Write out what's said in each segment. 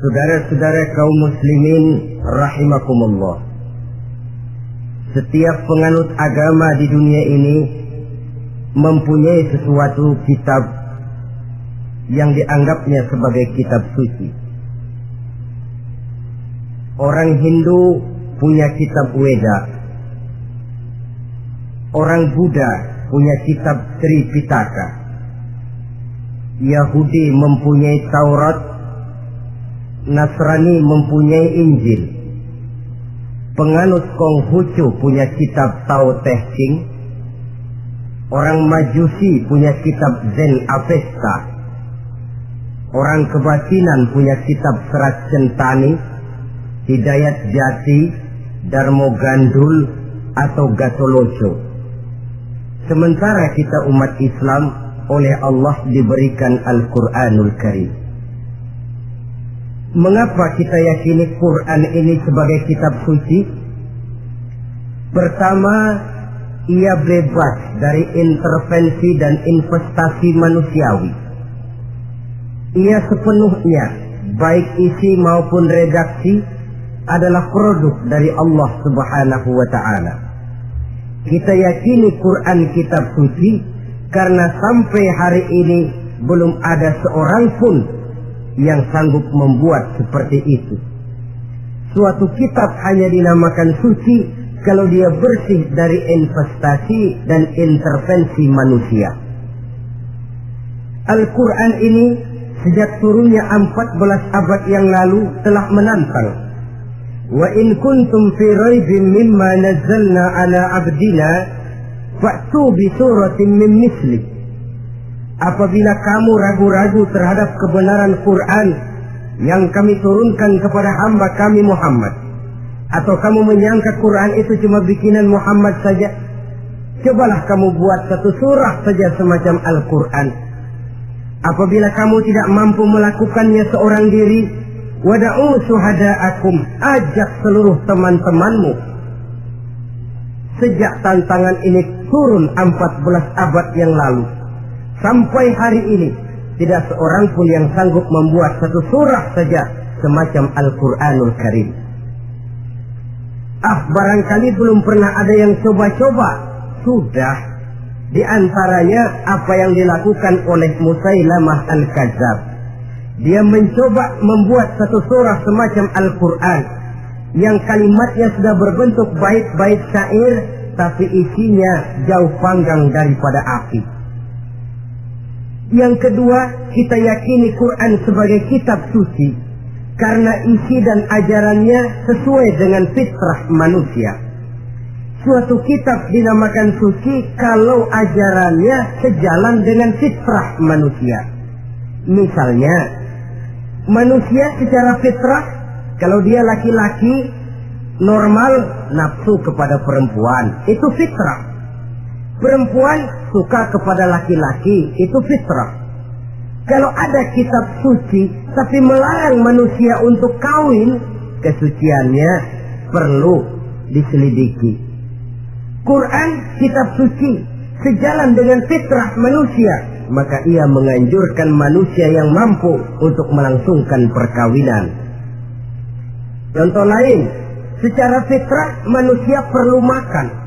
Saudara-saudara kaum muslimin rahimakumullah. Setiap penganut agama di dunia ini mempunyai sesuatu kitab yang dianggapnya sebagai kitab suci. Orang Hindu punya kitab Weda. Orang Buddha punya kitab Tripitaka. Yahudi mempunyai Taurat. Nasrani mempunyai Injil. Penganut Konghucu punya kitab Tao Te Ching. Orang Majusi punya kitab Zen Avesta. Orang Kebatinan punya kitab Serat Centani, Hidayat Jati, Darmo Gandul, atau Gatoloco. Sementara kita umat Islam oleh Allah diberikan Al-Quranul Karim. Mengapa kita yakini Quran ini sebagai kitab suci? Pertama, ia bebas dari intervensi dan investasi manusiawi. Ia sepenuhnya, baik isi maupun redaksi, adalah produk dari Allah Subhanahu wa Ta'ala. Kita yakini Quran kitab suci karena sampai hari ini belum ada seorang pun yang sanggup membuat seperti itu. Suatu kitab hanya dinamakan suci kalau dia bersih dari investasi dan intervensi manusia. Al-Quran ini sejak turunnya 14 abad yang lalu telah menantang. Wa in kuntum fi raibin mimma nazzalna ala abdina fa'tu bi suratin min misli. Apabila kamu ragu-ragu terhadap kebenaran Quran yang kami turunkan kepada hamba kami Muhammad, atau kamu menyangka Quran itu cuma bikinan Muhammad saja, cobalah kamu buat satu surah saja semacam Al-Quran. Apabila kamu tidak mampu melakukannya seorang diri, wada'u syuhada'akum, ajak seluruh teman-temanmu. Sejak tantangan ini turun 14 abad yang lalu, sampai hari ini tidak seorang pun yang sanggup membuat satu surah saja semacam Al-Quranul Karim. Barangkali belum pernah ada yang coba-coba. Sudah. Di antaranya apa yang dilakukan oleh Musailamah Al-Kadzab. Dia mencoba membuat satu surah semacam Al-Quran yang kalimatnya sudah berbentuk bait-bait syair, tapi isinya jauh panggang daripada api. Yang kedua, kita yakini Quran sebagai kitab suci karena isi dan ajarannya sesuai dengan fitrah manusia. Suatu kitab dinamakan suci kalau ajarannya sejalan dengan fitrah manusia. Misalnya, manusia secara fitrah, kalau dia laki-laki normal nafsu kepada perempuan, itu fitrah. Perempuan suka kepada laki-laki, itu fitrah. Kalau ada kitab suci tapi melarang manusia untuk kawin, kesuciannya perlu diselidiki. Quran kitab suci sejalan dengan fitrah manusia, maka ia menganjurkan manusia yang mampu untuk melangsungkan perkawinan. Contoh lain, secara fitrah manusia perlu makan.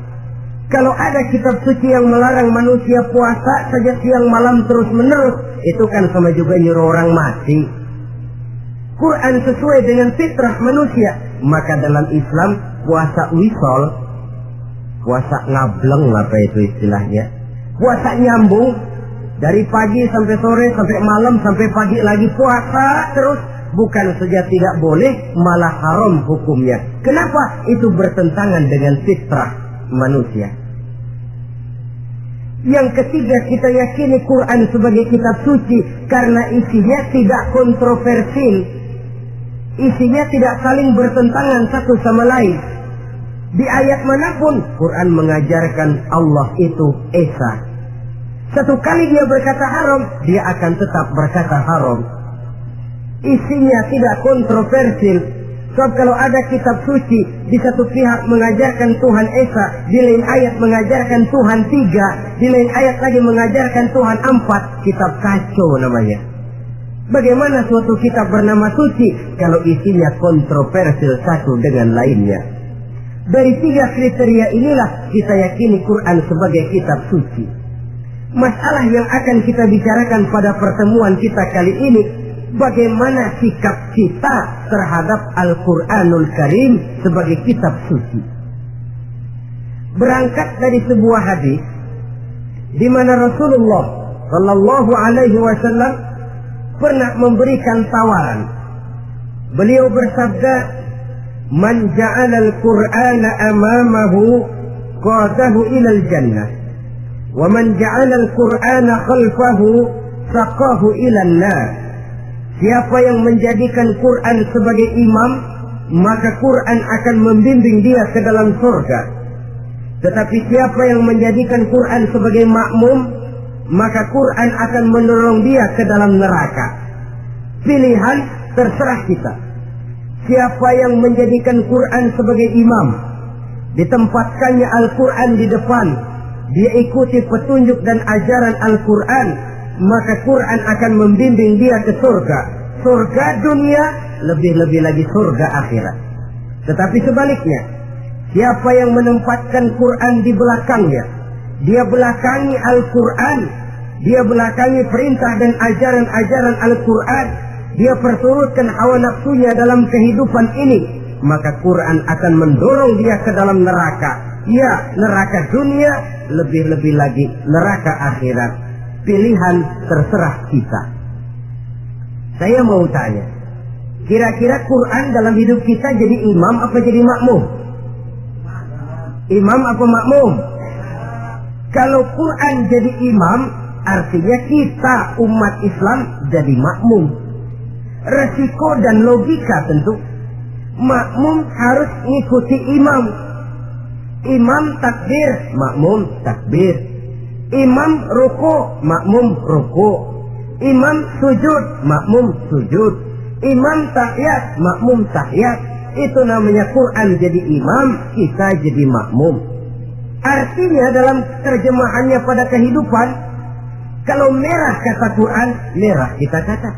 Kalau ada kitab suci yang melarang manusia puasa saja siang malam terus menerus, itu kan sama juga nyuruh orang mati. Quran sesuai dengan fitrah manusia, maka dalam Islam puasa wisol, puasa ngableng apa itu istilahnya, puasa nyambung dari pagi sampai sore sampai malam sampai pagi lagi puasa terus, bukan saja tidak boleh, malah haram hukumnya. Kenapa? Itu bertentangan dengan fitrah manusia. Yang ketiga, kita yakini Quran sebagai kitab suci karena isinya tidak kontroversil, isinya tidak saling bertentangan satu sama lain. Di ayat manapun Quran mengajarkan Allah itu Esa. Satu kali dia berkata haram, dia akan tetap berkata haram. Isinya tidak kontroversil. Sebab kalau ada kitab suci, di satu pihak mengajarkan Tuhan Esa, di lain ayat mengajarkan Tuhan 3, di lain ayat lagi mengajarkan Tuhan 4, kitab kacau namanya. Bagaimana suatu kitab bernama suci kalau isinya kontroversial satu dengan lainnya? Dari 3 kriteria inilah kita yakini Quran sebagai kitab suci. Masalah yang akan kita bicarakan pada pertemuan kita kali ini, bagaimana sikap kita terhadap Al-Quranul Karim sebagai kitab suci. Berangkat dari sebuah hadis di mana Rasulullah Shallallahu Alaihi Wasallam pernah memberikan tawaran. Beliau bersabda, "Man ja'ala al-Qur'ana amamahu qadahu ila al-jannah, wa man ja'ala al-Qur'ana khalfahu saqahu ila an-nar." Siapa yang menjadikan Quran sebagai imam, maka Quran akan membimbing dia ke dalam surga. Tetapi siapa yang menjadikan Quran sebagai makmum, maka Quran akan mendorong dia ke dalam neraka. Pilihan terserah kita. Siapa yang menjadikan Quran sebagai imam, ditempatkannya Al-Quran di depan, dia ikuti petunjuk dan ajaran Al-Quran, maka Quran akan membimbing dia ke surga. Surga dunia, lebih-lebih lagi surga akhirat. Tetapi sebaliknya, siapa yang menempatkan Quran di belakangnya, dia belakangi Al-Quran, dia belakangi perintah dan ajaran-ajaran Al-Quran, dia perturutkan hawa nafsunya dalam kehidupan ini, maka Quran akan mendorong dia ke dalam neraka. Ya, neraka dunia, lebih-lebih lagi neraka akhirat. Pilihan terserah kita. Saya mau tanya, kira-kira Quran dalam hidup kita jadi imam apa jadi makmum? Imam apa makmum? Kalau Quran jadi imam, artinya kita umat Islam jadi makmum. Resiko dan logika tentu, makmum harus ngikuti imam. Imam takbir, makmum takbir. Imam ruku, makmum ruku. Imam sujud, makmum sujud. Imam tahiyat, makmum tahiyat. Itu namanya Quran jadi imam, kita jadi makmum. Artinya dalam terjemahannya pada kehidupan, kalau merah kata Quran, merah kita kata.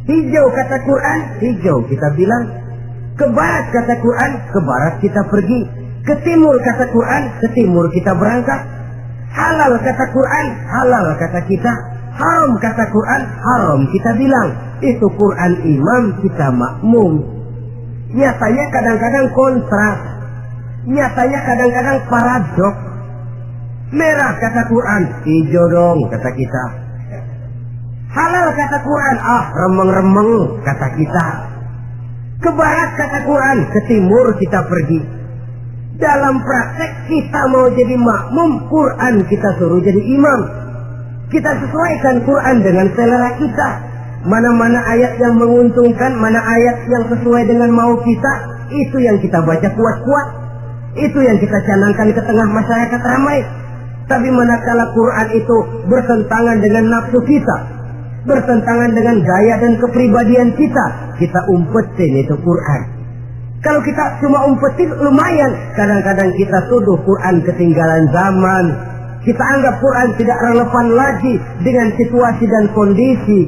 Hijau kata Quran, hijau kita bilang. Ke barat kata Quran, ke barat kita pergi. Ke timur kata Quran, ke timur kita berangkat. Halal kata Quran, halal kata kita. Haram kata Quran, haram kita bilang. Itu Quran imam, kita makmum. Nyatanya kadang-kadang kontras. Nyatanya kadang-kadang paradoks. Merah kata Quran, hijau dong kata kita. Halal kata Quran, remeng-remeng kata kita. Ke barat kata Quran, ke timur kita pergi. Dalam praktek kita mau jadi makmum, Quran kita suruh jadi imam. Kita sesuaikan Quran dengan selera kita. Mana-mana ayat yang menguntungkan, mana ayat yang sesuai dengan mau kita, itu yang kita baca kuat-kuat. Itu yang kita canangkan ke tengah masyarakat ramai. Tapi manakala Quran itu bertentangan dengan nafsu kita, bertentangan dengan gaya dan kepribadian kita umpetin itu Quran. Kalau kita cuma umpetin lumayan, kadang-kadang kita tuduh Quran ketinggalan zaman. Kita anggap Quran tidak relevan lagi dengan situasi dan kondisi.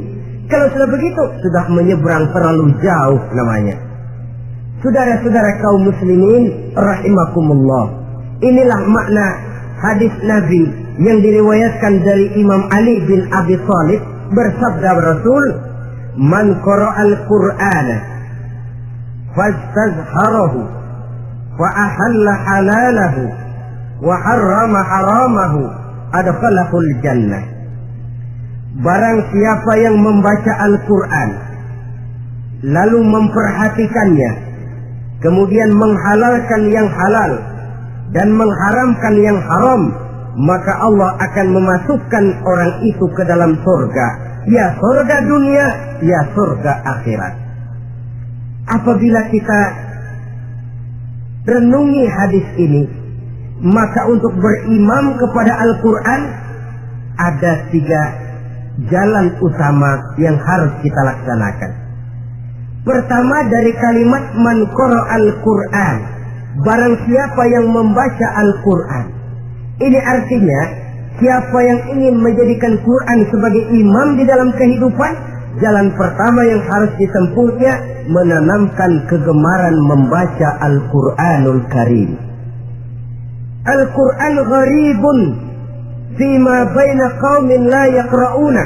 Kalau sudah begitu, sudah menyeberang terlalu jauh namanya. Saudara-saudara kaum muslimin rahimakumullah. Inilah makna hadis Nabi yang diriwayatkan dari Imam Ali bin Abi Thalib, bersabda Rasul, "Man qara'al Qur'ana fastazharahu wa ahalla halalahu wa harrama haramahu adkhalahul jannah." Barang siapa yang membaca Al-Quran lalu memperhatikannya, kemudian menghalalkan yang halal dan mengharamkan yang haram, maka Allah akan memasukkan orang itu ke dalam surga. Ya surga dunia, ya surga akhirat. Apabila kita renungi hadis ini, maka untuk berimam kepada Al-Quran ada 3 jalan utama yang harus kita laksanakan. Pertama, dari kalimat man qara'al Qur'an, barang siapa yang membaca Al-Quran. Ini artinya siapa yang ingin menjadikan Quran sebagai imam di dalam kehidupan, jalan pertama yang harus ditempuhnya menanamkan kegemaran membaca Al-Quranul Karim. Al-Quran gharibun fima baina qaumin la yaqra'una.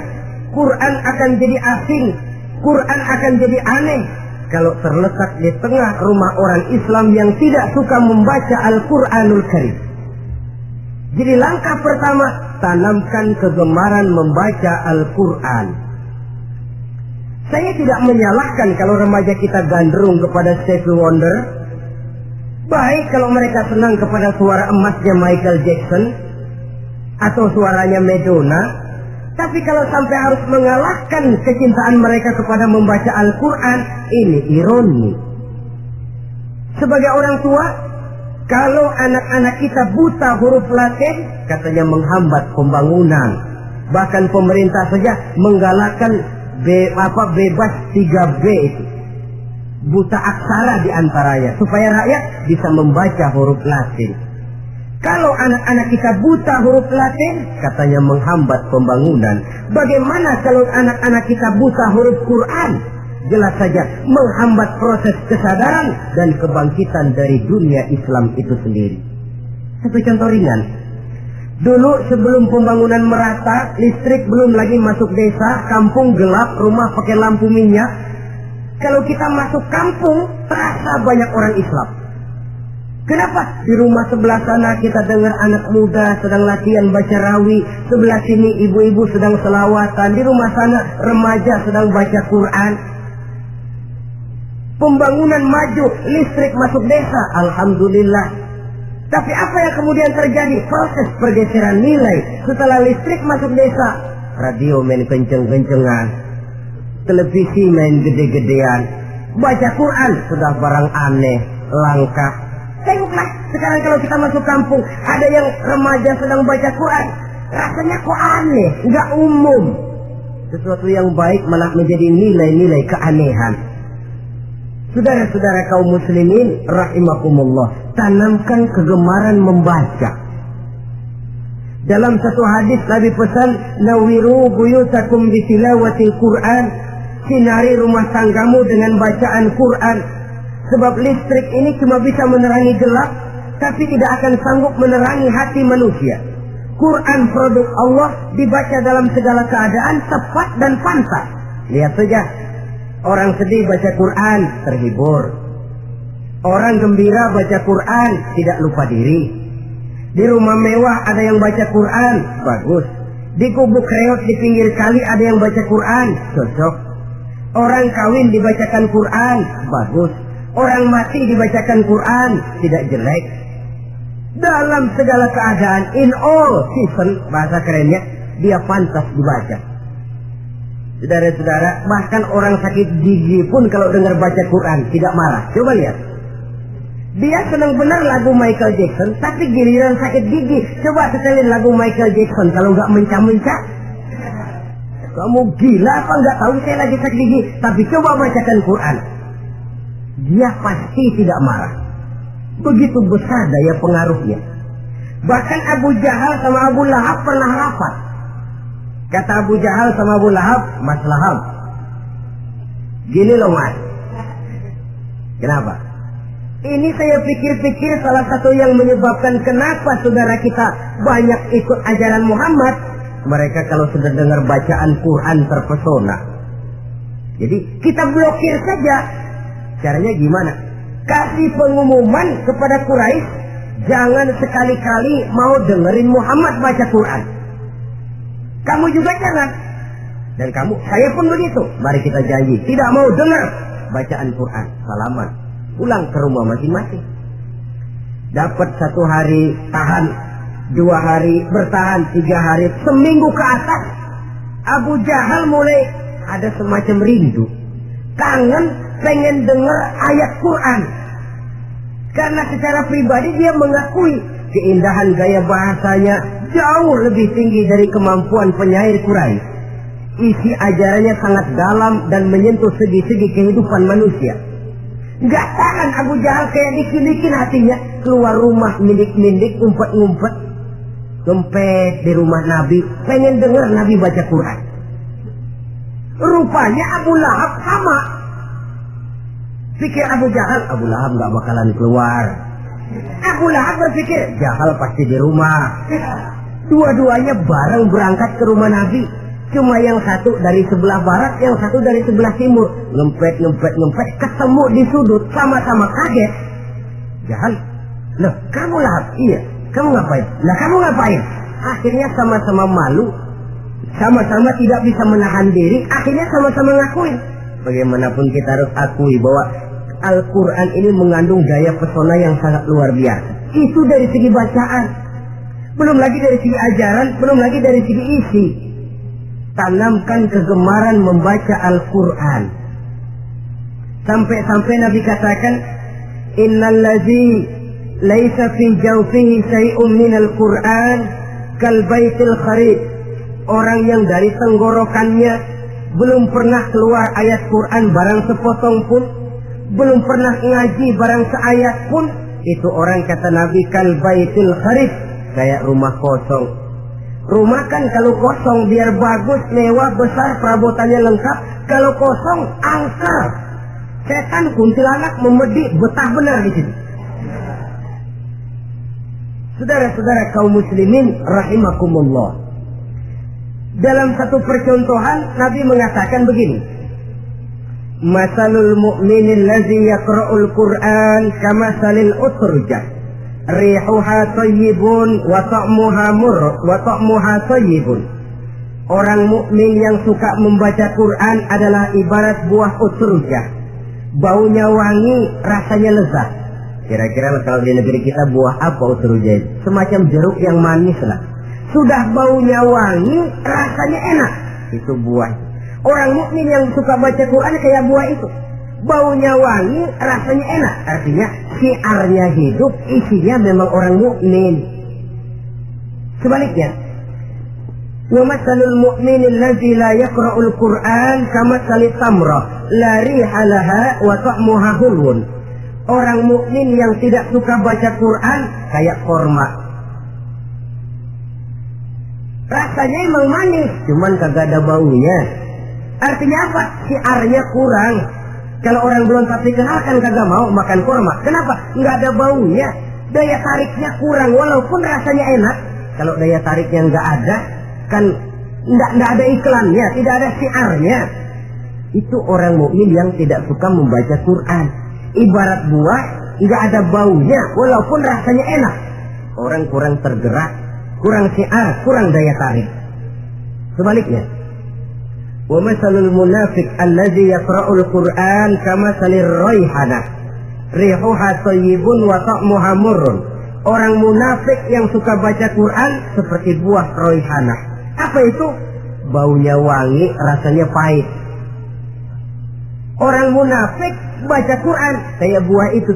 Quran akan jadi asing, Quran akan jadi aneh kalau terletak di tengah rumah orang Islam yang tidak suka membaca Al-Quranul Karim. Jadi langkah pertama, tanamkan kegemaran membaca Al-Quran. Saya tidak menyalahkan kalau remaja kita gandrung kepada Stevie Wonder. Baik kalau mereka senang kepada suara emasnya Michael Jackson atau suaranya Madonna. Tapi kalau sampai harus mengalahkan kecintaan mereka kepada membaca Al-Quran, ini ironi. Sebagai orang tua, kalau anak-anak kita buta huruf Latin, katanya menghambat pembangunan. Bahkan pemerintah saja menggalakkan bebas 3B itu. Buta aksara diantaranya, supaya rakyat bisa membaca huruf Latin. Kalau anak-anak kita buta huruf Latin, katanya menghambat pembangunan. Bagaimana kalau anak-anak kita buta huruf Quran? Jelas saja menghambat proses kesadaran dan kebangkitan dari dunia Islam itu sendiri. Satu contoh ringan. Dulu sebelum pembangunan merata, listrik belum lagi masuk desa, kampung gelap, rumah pakai lampu minyak. Kalau kita masuk kampung, terasa banyak orang Islam. Kenapa? Di rumah sebelah sana kita dengar anak muda sedang latihan baca rawi, sebelah sini ibu-ibu sedang selawatan, di rumah sana remaja sedang baca Quran. Pembangunan maju, listrik masuk desa, alhamdulillah. Tapi apa yang kemudian terjadi? Proses pergeseran nilai. Setelah listrik masuk desa, radio main kenceng-kencengan, televisi main gede-gedean, baca Quran sudah barang aneh, langka. Tengoklah sekarang kalau kita masuk kampung, ada yang remaja sedang baca Quran, rasanya kok aneh, nggak umum. Sesuatu yang baik malah menjadi nilai-nilai keanehan. Saudara-saudara kaum muslimin rahimakumullah, tanamkan kegemaran membaca. Dalam satu hadis Nabi pesan, nawiru buyutakum bitilawatil Quran, sinari rumah tanggamu dengan bacaan Quran. Sebab listrik ini cuma bisa menerangi gelap, tapi tidak akan sanggup menerangi hati manusia. Quran produk Allah dibaca dalam segala keadaan, tepat dan pantas. Lihat saja, orang sedih baca Quran, terhibur. Orang gembira baca Quran, tidak lupa diri. Di rumah mewah ada yang baca Quran, bagus. Di gubuk reot di pinggir kali ada yang baca Quran, cocok. Orang kawin dibacakan Quran, bagus. Orang mati dibacakan Quran, tidak jelek. Dalam segala keadaan, in all season, bahasa kerennya, dia pantas dibaca. Saudara-saudara, bahkan orang sakit gigi pun kalau dengar baca Quran tidak marah. Coba lihat. Dia senang benar lagu Michael Jackson, tapi giliran sakit gigi, coba setelin lagu Michael Jackson kalau nggak mencah-mencah. Kamu gila apa nggak tahu saya lagi sakit gigi? Tapi coba bacakan Quran. Dia pasti tidak marah. Begitu besar daya pengaruhnya. Bahkan Abu Jahal sama Abu Lahab pernah rapat. Kata Abu Jahal sama Abu Lahab, Mas Lahab, gini loh Mas. Kenapa? Ini saya pikir-pikir salah satu yang menyebabkan kenapa saudara kita banyak ikut ajaran Muhammad. Mereka kalau sudah dengar bacaan Quran terpesona. Jadi kita blokir saja. Caranya gimana? Kasih pengumuman kepada Quraisy, jangan sekali-kali mau dengerin Muhammad baca Quran. Kamu juga jangan. Dan kamu, saya pun begitu. Mari kita janji, tidak mau dengar bacaan Quran. Salaman, pulang ke rumah masing-masing. Dapat 1 hari tahan, 2 hari bertahan, 3 hari, seminggu ke atas, Abu Jahal mulai ada semacam rindu, kangen, pengen dengar ayat Quran. Karena secara pribadi dia mengakui keindahan gaya bahasanya jauh lebih tinggi dari kemampuan penyair Quraisy. Isi ajarannya sangat dalam dan menyentuh segi-segi kehidupan manusia. Gak tahan Abu Jahal, kayak dikin-dikin hatinya, keluar rumah mindik-mindik, ngumpet-ngumpet, gempet di rumah Nabi, pengen dengar Nabi baca Quran. Rupanya Abu Lahab sama. Pikir Abu Lahab nggak bakalan keluar. Abu Lahab berpikir, Jahal pasti di rumah. Dua-duanya bareng berangkat ke rumah Nabi. Cuma yang satu dari sebelah barat, yang satu dari sebelah timur. Ngempet, ketemu di sudut, sama-sama kaget. Jahal, loh kamu Lahab? Iya, kamu ngapain? Lah kamu ngapain? Akhirnya sama-sama malu, sama-sama tidak bisa menahan diri, akhirnya sama-sama ngakuin. Bagaimanapun kita harus akui bahwa Al-Quran ini mengandung daya pesona yang sangat luar biasa. Itu dari segi bacaan, belum lagi dari segi ajaran, belum lagi dari segi isi. Tanamkan kegemaran membaca Al-Quran. Sampai-sampai Nabi katakan, Innallazi laisa fi jawfihi syai'un minal Quran kal baitil kharib. Orang yang dari tenggorokannya belum pernah keluar ayat Quran barang sepotong pun, belum pernah ngaji barang seayat pun, itu orang kata Nabi kal baitil kharib, kayak rumah kosong. Rumah kan kalau kosong biar bagus, mewah, besar, perabotannya lengkap. Kalau kosong, angker. Setan kuntilanak memedi, betah benar di sini. Saudara-saudara kaum muslimin rahimakumullah. Dalam satu percontohan Nabi mengatakan begini. Masalul mu'minil ladzi yaqra'ul Qur'an kamasalil utrujah. Rihuha thayyibun wa ta'muha thayyibun. Orang mukmin yang suka membaca Quran adalah ibarat buah utrujah. Baunya wangi, rasanya lezat. Kira-kira kalau di negeri kita buah apa utrujah? Semacam jeruk yang manis lah. Sudah baunya wangi, rasanya enak. Itu buah. Orang mukmin yang suka baca Quran kayak buah itu. Baunya wangi, rasanya enak. Artinya syiarnya hidup, isinya memang orang mukmin. Sebaliknya, wa masalul mu'minil ladzi la yaqra'ul Qur'an kamasalit tamrah la riha laha wa ta'muha hulwun. Orang mukmin yang tidak suka baca Quran kayak korma. Rasanya emang manis, cuman kagak ada baunya. Artinya apa? Syiarnya kurang. Kalau orang belum tapi kenal kan kagak mau makan korma. Kenapa? Nggak ada baunya. Daya tariknya kurang walaupun rasanya enak. Kalau daya tariknya nggak ada, kan nggak ada iklannya, tidak ada syiarnya. Itu orang mukmin yang tidak suka membaca Quran. Ibarat buah, nggak ada baunya walaupun rasanya enak. Orang kurang tergerak, kurang syiar, kurang daya tarik. Sebaliknya, wa masalul munafiq allazi yaqra'ul Qur'an kamasalir raihanah rihuha thayyibun wa ta'muha murrun. Orang munafik yang suka baca Quran seperti buah raihanah. Apa itu? Baunya wangi, rasanya pahit. Orang munafik baca Quran kayak buah itu.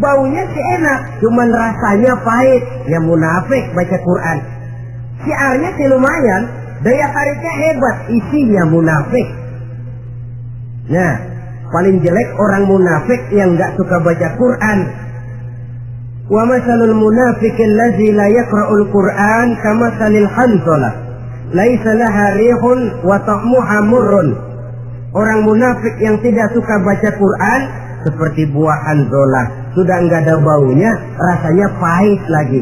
Baunya sih enak, cuman rasanya pahit. Yang munafik baca Quran, syiarnya sih lumayan, daya tariknya hebat, isinya munafik. Nah, paling jelek orang munafik yang nggak suka baca Quran. Wa masalul munafiqil ladzi la yaqra'ul Qur'an kamasalil hanzalah laisa laha rihun wa ta'muha murrun. Orang munafik yang tidak suka baca Quran seperti buah hanzalah, sudah enggak ada baunya, rasanya pahit lagi.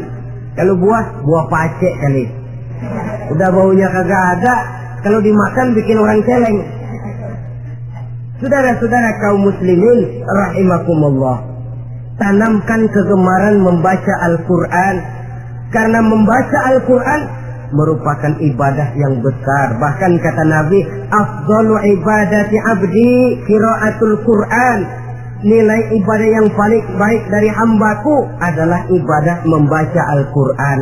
Kalau buah pacek kali. Udah baunya kagak ada, kalau dimakan bikin orang celeng. Saudara-saudara kaum muslimin rahimakumullah, tanamkan kegemaran membaca Al-Quran, karena membaca Al-Quran merupakan ibadah yang besar. Bahkan kata Nabi, afdalu ibadati abdi qiraatul Quran. Nilai ibadah yang paling baik dari hambaku adalah ibadah membaca Al-Quran.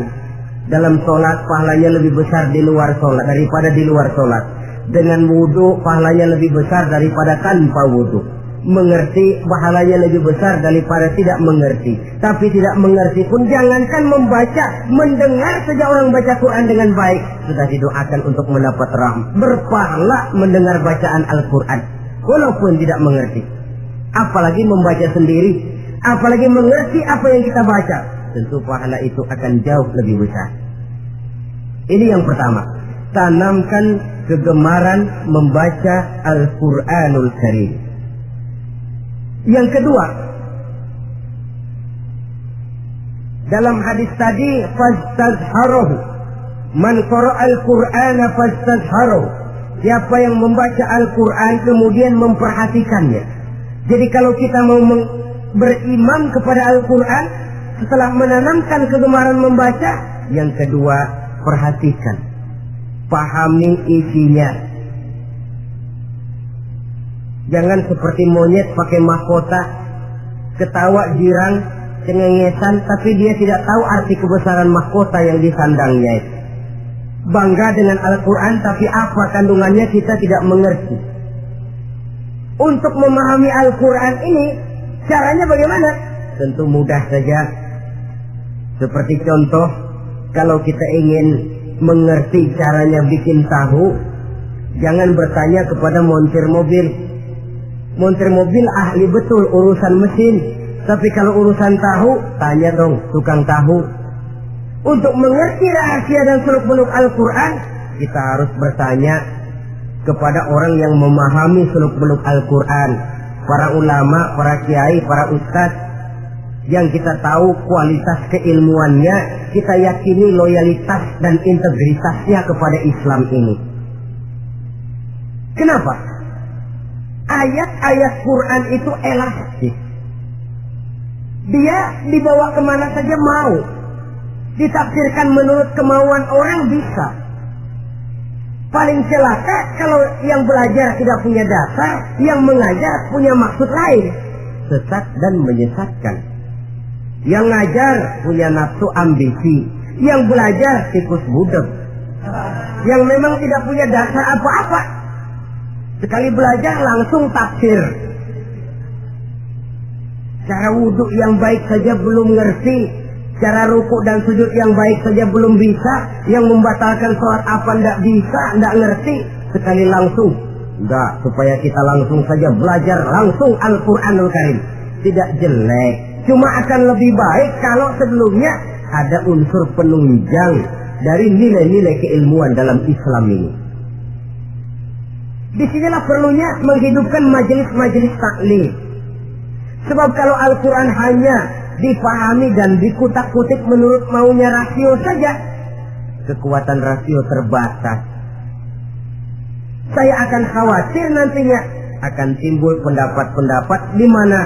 Dalam sholat pahalanya lebih besar di luar sholat daripada di luar sholat. Dengan wudu pahalanya lebih besar daripada tanpa wudu. Mengerti pahalanya lebih besar daripada tidak mengerti. Tapi tidak mengerti pun jangankan membaca, mendengar saja orang baca Quran dengan baik sudah didoakan untuk mendapat rahmat. Berpahala mendengar bacaan Al-Quran walaupun tidak mengerti. Apalagi membaca sendiri, apalagi mengerti apa yang kita baca, tentu pahala itu akan jauh lebih besar. Ini yang pertama, tanamkan kegemaran membaca Al-Quranul Karim. Yang kedua, dalam hadis tadi, fastazharuhu, man qara'al Qur'ana fastazharuhu, siapa yang membaca Al-Quran kemudian memperhatikannya. Jadi kalau kita mau beriman kepada Al-Quran, setelah menanamkan kegemaran membaca, yang kedua, perhatikan, pahami isinya. Jangan seperti monyet pakai mahkota, ketawa girang, cengengesan, tapi dia tidak tahu arti kebesaran mahkota yang disandangnya. Bangga dengan Al-Quran, tapi apa kandungannya kita tidak mengerti. Untuk memahami Al-Quran ini, caranya bagaimana? Tentu mudah saja. Seperti contoh, kalau kita ingin mengerti caranya bikin tahu, jangan bertanya kepada montir mobil. Montir mobil ahli betul urusan mesin, tapi kalau urusan tahu, tanya dong tukang tahu. Untuk mengerti rahasia dan seluk-beluk Al-Quran, kita harus bertanya kepada orang yang memahami seluk-beluk Al-Quran, para ulama, para kiai, para ustadz, yang kita tahu kualitas keilmuannya, kita yakini loyalitas dan integritasnya kepada Islam ini. Kenapa? Ayat-ayat Quran itu elastis. Dia dibawa kemana saja mau. Ditafsirkan menurut kemauan orang bisa. Paling celaka kalau yang belajar tidak punya dasar, yang mengajar punya maksud lain, sesat dan menyesatkan. Yang ngajar punya nafsu ambisi, yang belajar tikus budeg, yang memang tidak punya dasar apa-apa, sekali belajar langsung tafsir. Cara wudhu yang baik saja belum ngerti, cara rukuk dan sujud yang baik saja belum bisa, yang membatalkan sholat apa ndak bisa, ndak ngerti, sekali langsung. Enggak, supaya kita langsung saja belajar langsung Al-Quranul Karim. Tidak jelek, cuma akan lebih baik kalau sebelumnya ada unsur penunjang dari nilai-nilai keilmuan dalam Islam ini. Disinilah perlunya menghidupkan majelis-majelis taklim. Sebab kalau Al-Quran hanya dipahami dan dikutak-kutik menurut maunya rasio saja, kekuatan rasio terbatas. Saya akan khawatir nantinya akan timbul pendapat-pendapat di mana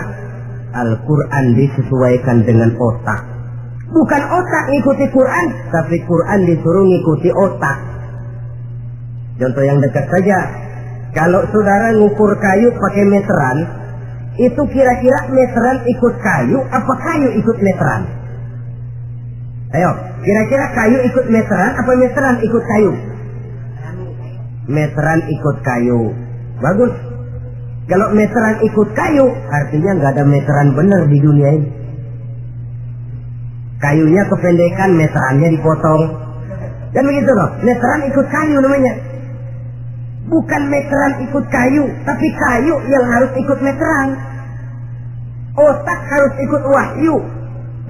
Al-Quran disesuaikan dengan otak. Bukan otak ngikuti Quran, tapi Quran disuruh ngikuti otak. Contoh yang dekat saja, kalau saudara ngukur kayu pakai meteran, itu kira-kira meteran ikut kayu, apa kayu ikut meteran? Ayo, kira-kira kayu ikut meteran, apa meteran ikut kayu? Meteran ikut kayu. Bagus. Kalau meteran ikut kayu, artinya nggak ada meteran benar di dunia ini. Kayunya kependekan, meterannya dipotong. Dan begitu loh, meteran ikut kayu namanya. Bukan meteran ikut kayu, tapi kayu yang harus ikut meteran. Otak harus ikut wahyu.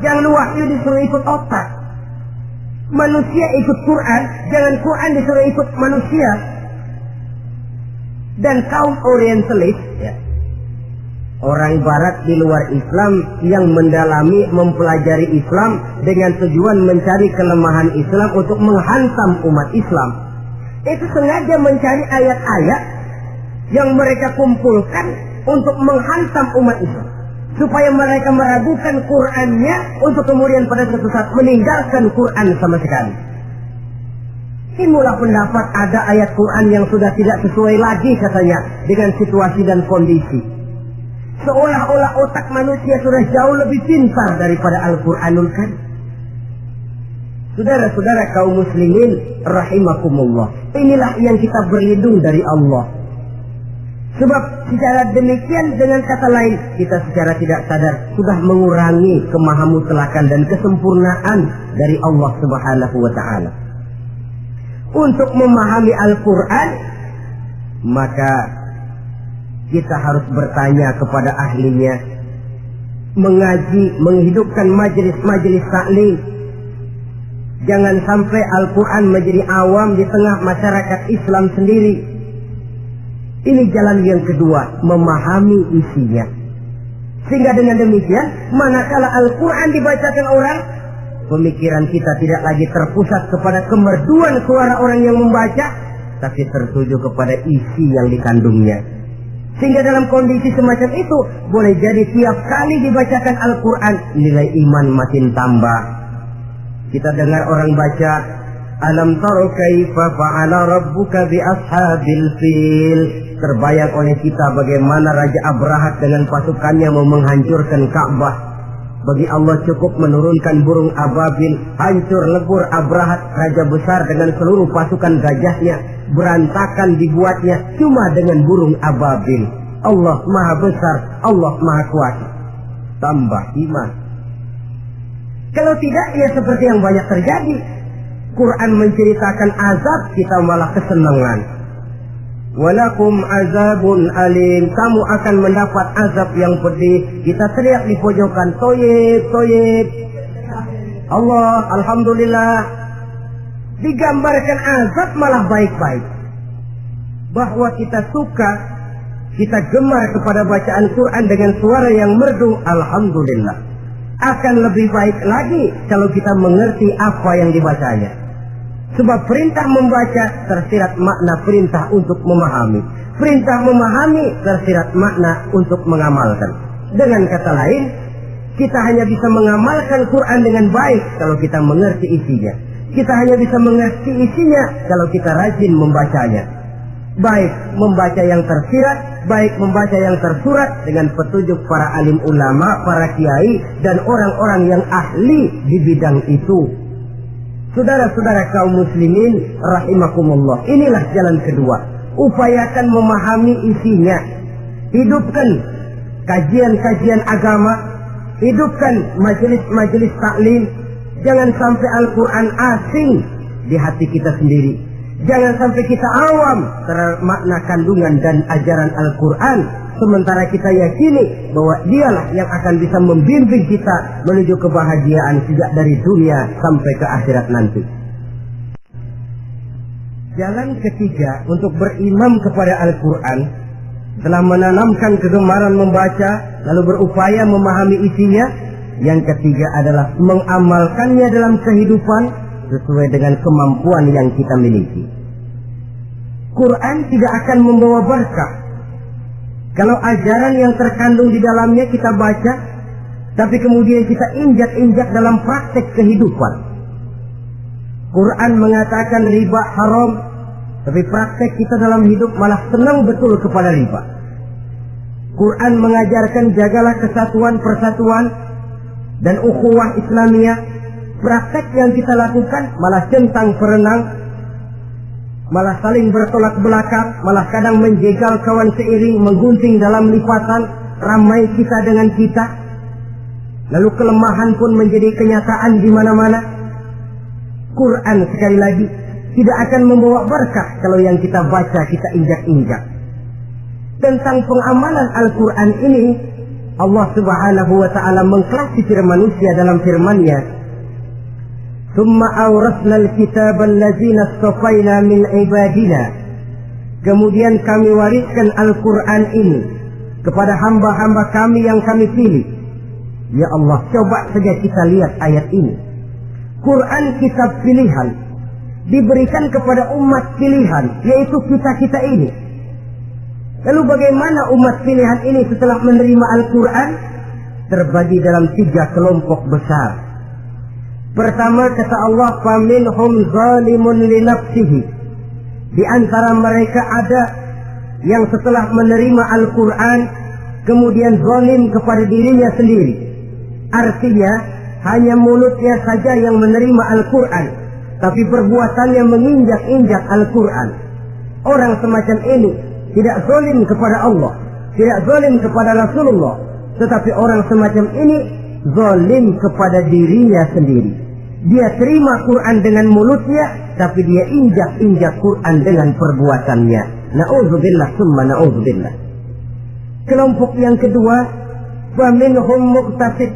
Jangan wahyu disuruh ikut otak. Manusia ikut Quran, jangan Quran disuruh ikut manusia. Dan kaum orientalis, ya, orang barat di luar Islam yang mendalami, mempelajari Islam dengan tujuan mencari kelemahan Islam untuk menghantam umat Islam, itu sengaja mencari ayat-ayat yang mereka kumpulkan untuk menghantam umat Islam, supaya mereka meragukan Qurannya untuk kemudian pada suatu saat meninggalkan Quran sama sekali. Timbullah pendapat ada ayat Quran yang sudah tidak sesuai lagi katanya dengan situasi dan kondisi. Seolah-olah otak manusia sudah jauh lebih pintar daripada Al-Quranul Karim. Saudara-saudara kaum muslimin rahimakumullah, inilah yang kita berlindung dari Allah. Sebab secara demikian, dengan kata lain, kita secara tidak sadar sudah mengurangi kemahamutlakan dan kesempurnaan dari Allah Subhanahu wa ta'ala. Untuk memahami Al-Quran, maka kita harus bertanya kepada ahlinya, mengaji, menghidupkan majelis-majelis taklim. Jangan sampai Al-Quran menjadi awam di tengah masyarakat Islam sendiri. Ini jalan yang kedua, memahami isinya. Sehingga dengan demikian, manakala Al-Quran dibacakan orang, pemikiran kita tidak lagi terpusat kepada kemerduan suara orang yang membaca, tapi tertuju kepada isi yang dikandungnya. Sehingga dalam kondisi semacam itu, boleh jadi tiap kali dibacakan Al-Quran, nilai iman makin tambah. Kita dengar orang baca, Alam taro kaifa fa'ala rabbuka bi ashabil fil. Terbayang oleh kita bagaimana Raja Abrahat dengan pasukannya mau menghancurkan Ka'bah. Bagi Allah cukup menurunkan burung ababil, hancur lebur Abrahat, raja besar dengan seluruh pasukan gajahnya, berantakan dibuatnya cuma dengan burung ababil. Allah Maha Besar, Allah Maha Kuasa. Tambah iman. Kalau tidak, ya seperti yang banyak terjadi. Quran menceritakan azab, kita malah kesenangan. Walakum azabun alim, kamu akan mendapat azab yang pedih. Kita teriak di pojokan, toyib, toyib. Allah, alhamdulillah. Digambarkan azab malah baik-baik. Bahwa kita suka, kita gemar kepada bacaan Quran dengan suara yang merdu, alhamdulillah. Akan lebih baik lagi kalau kita mengerti apa yang dibacanya. Sebab perintah membaca tersirat makna perintah untuk memahami. Perintah memahami tersirat makna untuk mengamalkan. Dengan kata lain, kita hanya bisa mengamalkan Quran dengan baik kalau kita mengerti isinya. Kita hanya bisa mengerti isinya kalau kita rajin membacanya. Baik membaca yang tersirat, baik membaca yang tersurat dengan petunjuk para alim ulama, para kiai, dan orang-orang yang ahli di bidang itu. Saudara-saudara kaum muslimin rahimakumullah, inilah jalan kedua. Upayakan memahami isinya. Hidupkan kajian-kajian agama, hidupkan majelis-majelis taklim. Jangan sampai Al-Quran asing di hati kita sendiri. Jangan sampai kita awam terhadap makna kandungan dan ajaran Al-Quran, sementara kita yakini bahwa dialah yang akan bisa membimbing kita menuju kebahagiaan sejak dari dunia sampai ke akhirat nanti. Jalan ketiga untuk berimam kepada Al-Quran, setelah menanamkan kegemaran membaca lalu berupaya memahami isinya, yang ketiga adalah mengamalkannya dalam kehidupan sesuai dengan kemampuan yang kita miliki. Quran tidak akan membawa berkah kalau ajaran yang terkandung di dalamnya kita baca, tapi kemudian kita injak-injak dalam praktek kehidupan. Quran mengatakan riba haram, tapi praktek kita dalam hidup malah senang betul kepada riba. Quran mengajarkan jagalah kesatuan persatuan dan ukhuwah Islamiyah. Praktek yang kita lakukan malah centang perenang, malah saling bertolak belakang, malah kadang menjegal kawan seiring, menggunting dalam lipatan, ramai kita dengan kita. Lalu kelemahan pun menjadi kenyataan di mana-mana. Quran sekali lagi tidak akan membawa berkah kalau yang kita baca kita injak-injak. Tentang pengamalan Al-Quran ini, Allah Subhanahu wa ta'ala mengklasifikasi manusia dalam firman-Nya, Thumma awrasna al-kitab allazina astafaina min ibadina. Kemudian kami wariskan Al-Quran ini kepada hamba-hamba kami yang kami pilih. Ya Allah, coba saja kita lihat ayat ini. Quran kitab pilihan diberikan kepada umat pilihan, yaitu kita-kita ini. Lalu bagaimana umat pilihan ini setelah menerima Al-Quran? Terbagi dalam 3 kelompok besar. Pertama, kata Allah, faminhum zalimun li nafsihi. Di antara mereka ada yang setelah menerima Al-Quran kemudian zalim kepada dirinya sendiri. Artinya hanya mulutnya saja yang menerima Al-Quran, tapi perbuatannya menginjak-injak Al-Quran. Orang semacam ini tidak zalim kepada Allah, tidak zalim kepada Rasulullah, tetapi orang semacam ini zalim kepada dirinya sendiri. Dia terima Quran dengan mulutnya, tapi dia injak-injak Quran dengan perbuatannya. Na'udzubillah summa na'udzubillah. Kelompok yang kedua, faminhum muqtasid.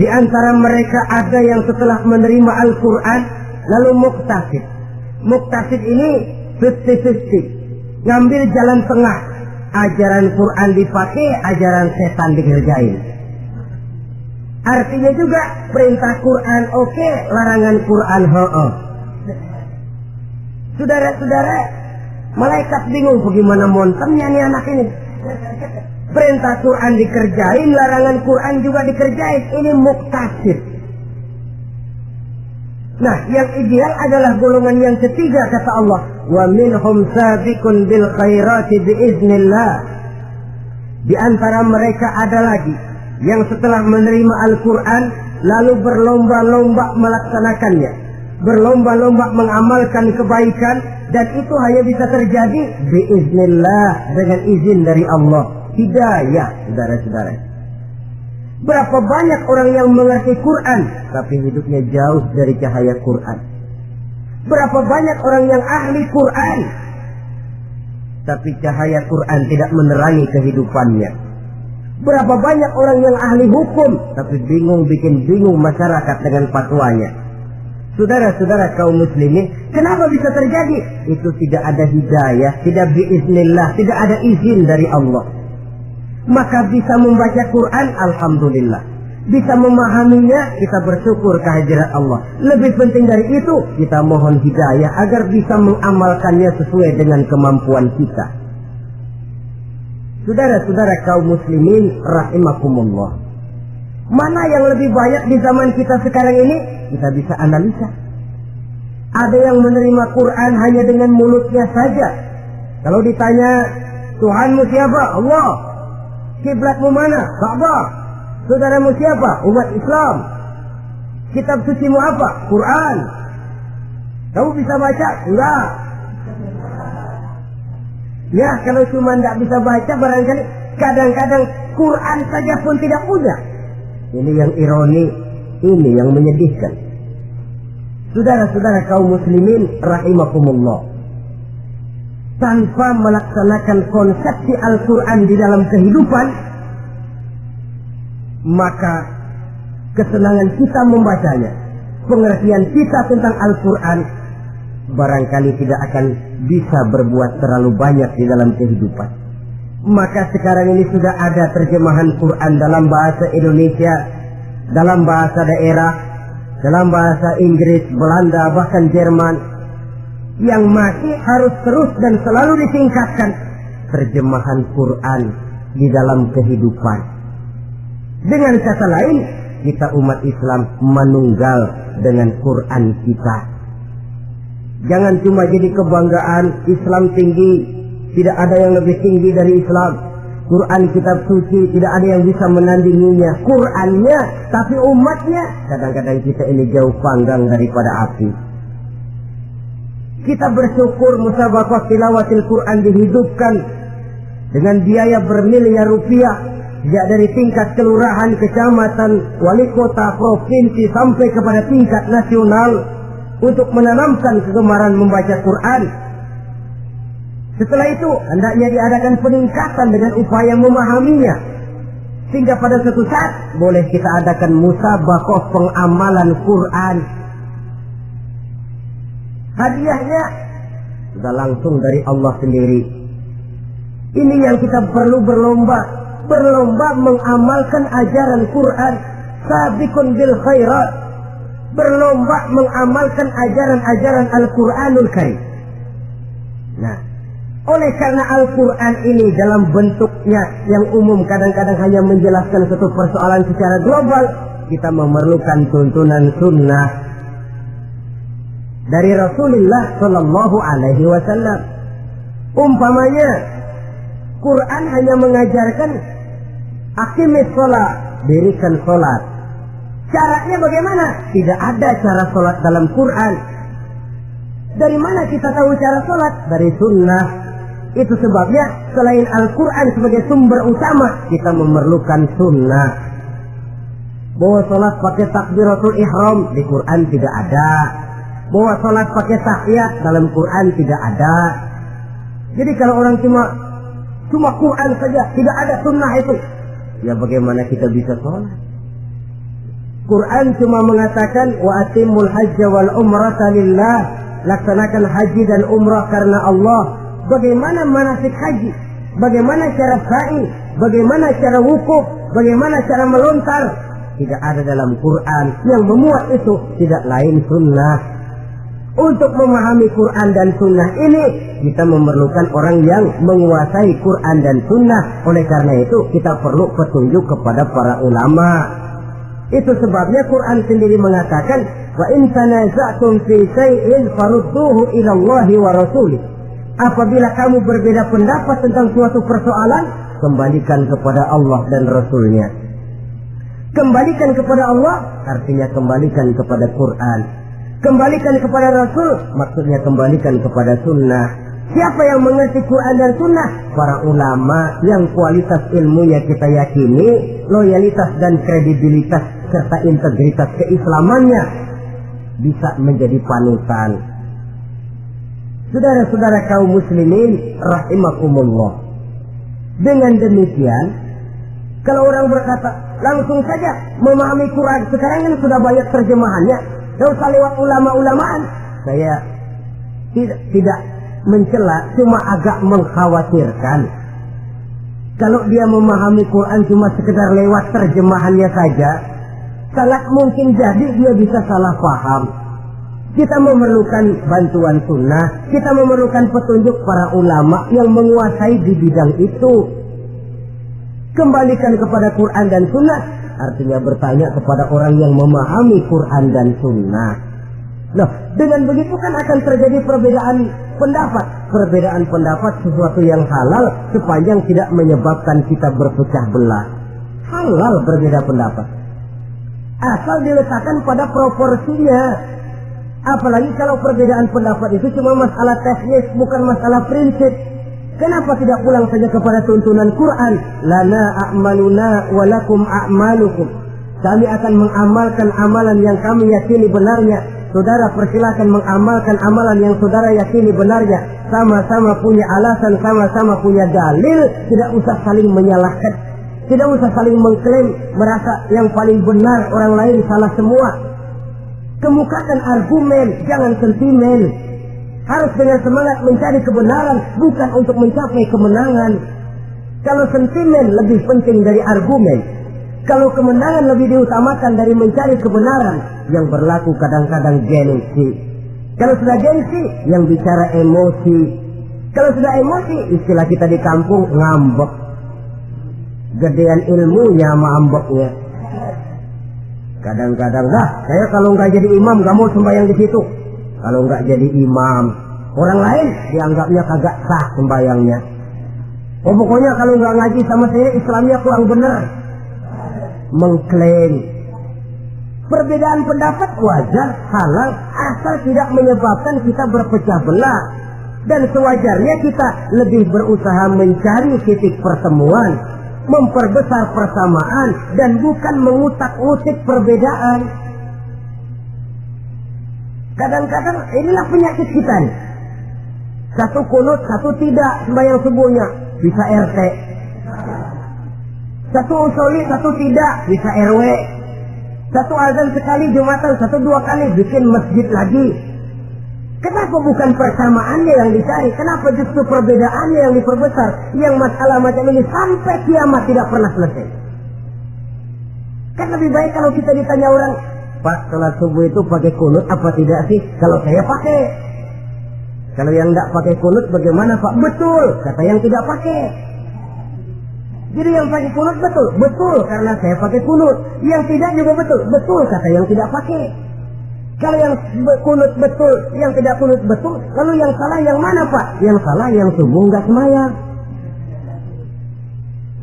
Di antara mereka ada yang setelah menerima Al-Quran lalu muktasid. Muktasid ini 50-50, ngambil jalan tengah. Ajaran Quran dipakai, ajaran setan dikerjain. Artinya juga perintah Quran oke, larangan Quran ho-oh. Saudara-saudara, malaikat bingung bagaimana montemnya nih anak ini. Perintah Quran dikerjain, larangan Quran juga dikerjain. Ini muktasid. Nah, yang ideal adalah golongan yang ketiga, kata Allah, wa minhum sabiqun bil khairati biiznillah. Di antara mereka ada lagi yang setelah menerima Al-Quran lalu berlomba-lomba melaksanakannya, berlomba-lomba mengamalkan kebaikan, dan itu hanya bisa terjadi biiznillah, dengan izin dari Allah. Hidayah, saudara-saudara. Berapa banyak orang yang mengerti Quran tapi hidupnya jauh dari cahaya Quran. Berapa banyak orang yang ahli Quran tapi cahaya Quran tidak menerangi kehidupannya. Berapa banyak orang yang ahli hukum tapi bikin bingung masyarakat dengan fatwanya. Saudara-saudara kaum muslimin, kenapa bisa terjadi? Itu tidak ada hidayah, tidak biiznillah, tidak ada izin dari Allah. Maka bisa membaca Quran, alhamdulillah. Bisa memahaminya, kita bersyukur kehadirat Allah. Lebih penting dari itu, kita mohon hidayah agar bisa mengamalkannya sesuai dengan kemampuan kita. Saudara-saudara kaum muslimin rahimakumullah, mana yang lebih banyak di zaman kita sekarang ini? Kita bisa analisa. Ada yang menerima Quran hanya dengan mulutnya saja. Kalau ditanya, Tuhanmu siapa? Allah. Kiblatmu mana? Ka'bah. Saudaramu siapa? Umat Islam. Kitab sucimu apa? Quran. Kamu bisa baca? Enggak. Ya, kalau cuma tidak bisa baca, barangkali kadang-kadang Quran saja pun tidak punya. Ini yang ironi, ini yang menyedihkan. Saudara-saudara kaum muslimin rahimakumullah, tanpa melaksanakan konsepsi Al-Quran di dalam kehidupan, maka kesenangan kita membacanya, pengertian kita tentang Al-Quran, barangkali tidak akan bisa berbuat terlalu banyak di dalam kehidupan. Maka sekarang ini sudah ada terjemahan Quran dalam bahasa Indonesia, dalam bahasa daerah, dalam bahasa Inggris, Belanda, bahkan Jerman, yang masih harus terus dan selalu ditingkatkan terjemahan Quran di dalam kehidupan. Dengan kata lain, kita umat Islam menunggal dengan Quran kita. Jangan cuma jadi kebanggaan Islam tinggi, tidak ada yang lebih tinggi dari Islam. Quran kitab suci, tidak ada yang bisa menandinginya. Qurannya, tapi umatnya, kadang-kadang kita ini jauh panggang daripada api. Kita bersyukur musabaqah tilawatil Quran dihidupkan dengan biaya bermiliar rupiah, sejak dari tingkat kelurahan, kecamatan, wali kota, provinsi, sampai kepada tingkat nasional, untuk menanamkan kegemaran membaca Quran. Setelah itu hendaknya diadakan peningkatan dengan upaya memahaminya, sehingga pada suatu saat boleh kita adakan musabaqah pengamalan Quran. Hadiahnya sudah langsung dari Allah sendiri. Ini yang kita perlu berlomba mengamalkan ajaran Quran. Sabiqun bil khairat, berlomba mengamalkan ajaran-ajaran Al-Quranul Karim. Nah, oleh karena Al-Quran ini dalam bentuknya yang umum kadang-kadang hanya menjelaskan satu persoalan secara global, kita memerlukan tuntunan sunnah dari Rasulullah Sallallahu Alaihi Wasallam. Umpamanya, Quran hanya mengajarkan aqimis sholat, dirikan sholat. Caranya bagaimana? Tidak ada cara sholat dalam Quran. Dari mana kita tahu cara sholat? Dari sunnah. Itu sebabnya selain Al-Quran sebagai sumber utama, kita memerlukan sunnah. Bahwa sholat pakai takbiratul ihram di Quran tidak ada. Bahwa sholat pakai tahiyat dalam Quran tidak ada. Jadi kalau orang cuma Quran saja, tidak ada sunnah itu, ya bagaimana kita bisa sholat? Quran cuma mengatakan wa atimul hajja wal umrata lillah, laksanakan haji dan umrah karena Allah. Bagaimana manasik haji? Bagaimana cara sa'i? Bagaimana cara wukuf? Bagaimana cara melontar? Tidak ada dalam Quran. Yang memuat itu tidak lain sunnah. Untuk memahami Quran dan sunnah ini, kita memerlukan orang yang menguasai Quran dan sunnah. Oleh karena itu, kita perlu petunjuk kepada para ulama. Itu sebabnya Quran sendiri mengatakan, wa in tanaza'tum fi syai'in farudduhu ila Allahi wa rasulih. Apabila kamu berbeda pendapat tentang suatu persoalan, kembalikan kepada Allah dan Rasulnya. Kembalikan kepada Allah artinya kembalikan kepada Quran. Kembalikan kepada Rasul maksudnya kembalikan kepada sunnah. Siapa yang mengerti Quran dan sunnah? Para ulama yang kualitas ilmunya kita yakini, loyalitas dan kredibilitas serta integritas keislamannya bisa menjadi panutan. Saudara-saudara kaum muslimin rahimakumullah. Dengan demikian, kalau orang berkata langsung saja memahami Quran, sekarang ini sudah banyak terjemahannya, tidak usah lewat ulama-ulamaan. Saya tidak mencela, cuma agak mengkhawatirkan. Kalau dia memahami Quran cuma sekedar lewat terjemahannya saja, sangat mungkin jadi dia bisa salah paham. Kita memerlukan bantuan sunnah, kita memerlukan petunjuk para ulama yang menguasai di bidang itu. Kembalikan kepada Quran dan sunnah, artinya bertanya kepada orang yang memahami Quran dan sunnah. Nah, dengan begitu kan akan terjadi perbedaan pendapat. Perbedaan pendapat sesuatu yang halal sepanjang tidak menyebabkan kita berpecah belah. Halal berbeda pendapat, asal diletakkan pada proporsinya. Apalagi kalau perbedaan pendapat itu cuma masalah teknis, bukan masalah prinsip. Kenapa tidak pulang saja kepada tuntunan Quran? Lana a'maluna wa lakum a'malukum. Kami akan mengamalkan amalan yang kami yakini benarnya. Saudara persilakan mengamalkan amalan yang saudara yakini benarnya. Sama-sama punya alasan, sama-sama punya dalil. Tidak usah saling menyalahkan. Tidak usah saling mengklaim, merasa yang paling benar, orang lain salah semua. Kemukakan argumen, jangan sentimen. Harus dengan semangat mencari kebenaran, bukan untuk mencapai kemenangan. Kalau sentimen lebih penting dari argumen, kalau kemenangan lebih diutamakan dari mencari kebenaran, yang berlaku kadang-kadang gengsi. Kalau sudah gengsi, yang bicara emosi. Kalau sudah emosi, istilah kita di kampung ngambek. Gedean ilmunya sama ambeknya. Kadang-kadang, saya kalau nggak jadi imam nggak mau sembahyang di situ. Kalau nggak jadi imam, orang lain dianggapnya kagak sah sembahyangnya. Oh pokoknya kalau nggak ngaji sama saya Islamnya kurang benar. Mengklaim. Perbedaan pendapat wajar, halal, asal tidak menyebabkan kita berpecah belah. Dan sewajarnya kita lebih berusaha mencari titik pertemuan, memperbesar persamaan, dan bukan mengutak-utik perbedaan. Kadang-kadang inilah penyakit kita nih. Satu kunut, satu tidak sembahyang subuhnya, bisa RT. Satu usoli, satu tidak, bisa RW. Satu azan sekali Jumatan, satu dua kali bikin masjid lagi. Kenapa bukan persamaannya yang dicari? Kenapa justru perbedaannya yang diperbesar? Yang masalah macam ini sampai kiamat tidak pernah selesai. Kan lebih baik kalau kita ditanya orang, Pak, sholat subuh itu pakai kunut apa tidak sih? Kalau saya pakai. Kalau yang tidak pakai kunut bagaimana Pak? Betul, kata yang tidak pakai. Jadi yang pakai kunut betul, betul karena saya pakai kunut. Yang tidak juga betul, betul kata yang tidak pakai. Kalau yang kunut betul, yang tidak kunut betul, lalu yang salah yang mana Pak? Yang salah yang subuh nggak semayang.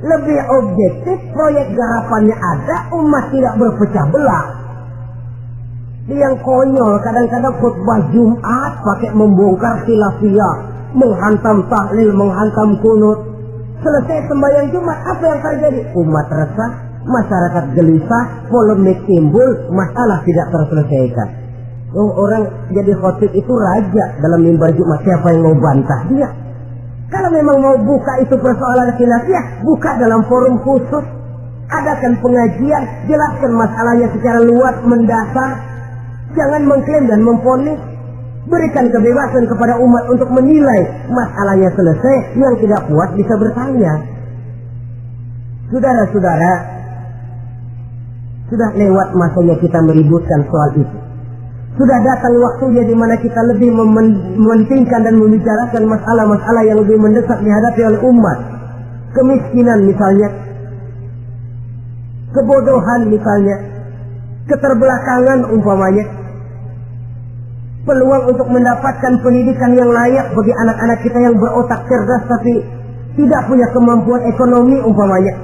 Lebih objektif, proyek garapannya ada, umat tidak berpecah belah. Yang konyol kadang-kadang khutbah Jumat pakai membongkar khilafiyah, menghantam tahlil, menghantam kunut. Selesai sembahyang Jumat, apa yang terjadi? Umat resah, masyarakat gelisah, polemik timbul, masalah tidak terselesaikan. Oh, orang jadi khotib itu raja dalam mimbar Jumat, siapa yang mau bantah dia? Kalau memang mau buka itu persoalan khilafiyah, buka dalam forum khusus. adakan pengajian, jelaskan masalahnya secara luas, mendasar. Jangan mengklaim dan memvonis. Berikan kebebasan kepada umat untuk menilai. Masalahnya selesai, yang tidak puas bisa bertanya. Saudara-saudara, sudah lewat masanya kita meributkan soal itu. Sudah datang waktunya di mana kita lebih mementingkan dan membicarakan masalah-masalah yang lebih mendesak dihadapi oleh umat. Kemiskinan misalnya, kebodohan misalnya, keterbelakangan umpamanya, peluang untuk mendapatkan pendidikan yang layak bagi anak-anak kita yang berotak cerdas tapi tidak punya kemampuan ekonomi umpamanya.